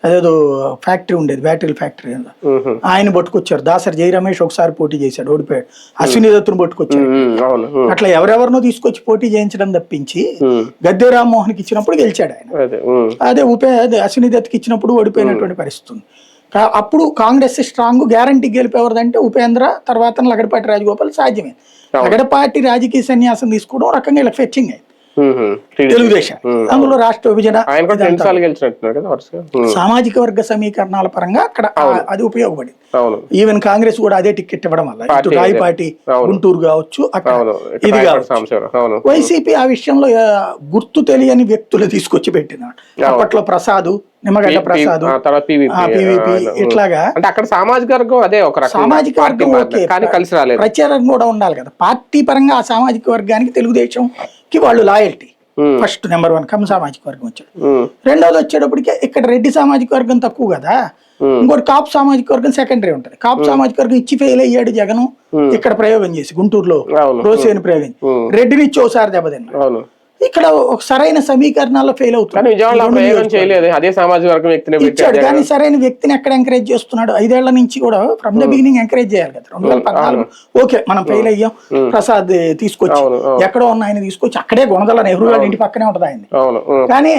అదేదో ఫ్యాక్టరీ ఉండేది, battery factory. ఆయన పట్టుకొచ్చారు. దాసరి జై రమేష్ ఒకసారి పోటీ చేశాడు, ఓడిపోయాడు. అశ్విని దత్తును పట్టుకొచ్చాడు. అట్లా ఎవరెవరినో తీసుకొచ్చి పోటీ చేయించడం తప్పించి గద్దె రామ్మోహన్కి ఇచ్చినప్పుడు గెలిచాడు ఆయన. అదే అశ్విని దత్తుకి ఇచ్చినప్పుడు ఓడిపోయినటువంటి పరిస్థితి ఉంది. అప్పుడు కాంగ్రెస్ స్ట్రాంగ్, గ్యారంటీ గెలిపేవరదంటే ఉపేంద్ర, తర్వాత లగడపాటి రాజగోపాల్ సాధ్యమే. లగడపాటి రాజకీయ సన్యాసం తీసుకోవడం రకంగా ఇలా ఫెచ్చింగ్ అయింది తెలుగుదేశం. అందులో రాష్ట్ర విభజన, సామాజిక వర్గ సమీకరణాల పరంగా అక్కడ అది ఉపయోగపడింది. ఈవెన్ కాంగ్రెస్ కూడా అదే టికెట్ ఇవ్వడం వల్ల ఇటు రాయపాటి గుంటూరు కావచ్చు, అక్కడ ఇది కావచ్చు. వైసీపీ ఆ విషయంలో గుర్తు తెలియని వ్యక్తులు తీసుకొచ్చి పెట్టింది. అప్పట్లో ప్రసాద్, నిమ్మగడ్డ ప్రసాద్, పివిపి, ఇట్లాగా అక్కడ సామాజిక వర్గం అదే ఒక సామాజిక వర్గం ప్రచారం కూడా ఉండాలి కదా పార్టీ పరంగా. ఆ సామాజిక వర్గానికి తెలుగుదేశంకి వాళ్ళు లాయల్టీ ఫస్ట్ నెంబర్ 1 కమ్మ సామాజిక వర్గం వచ్చాడు. రెండోది వచ్చేటప్పటికి ఇక్కడ రెడ్డి సామాజిక వర్గం తక్కువ కదా, ఇంకోటి కాపు సామాజిక వర్గం సెకండరీ ఉంటది. కాపు సామాజిక వర్గం ఇచ్చి ఫెయిల్ అయ్యాడు జగన్ ఇక్కడ ప్రయోగం చేసి, గుంటూరులో రోసేని ప్రయోగం, రెడ్డిని ఇచ్చి ఒకసారి దెబ్బతిన్నాడు. ఇక్కడ ఒక సరైన సమీకరణాల్లో ఫెయిల్ అవుతుంది. ఇచ్చాడు కానీ సరైన వ్యక్తిని ఎక్కడ ఎంకరేజ్ చేస్తున్నాడు? 5 ఏళ్ల నుంచి కూడా ఫ్రమ్ ద బిగినింగ్ ఎంకరేజ్ చేయాలి కదా. 2014 ఓకే మనం ఫెయిల్ అయ్యాం, ప్రసాద్ తీసుకొచ్చి ఎక్కడో ఉన్న ఆయన తీసుకొచ్చి అక్కడే గుణదల నెహ్రూ గారి ఇంటి పక్కనే ఉంటది ఆయన. కానీ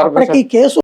అప్పటికి కేసు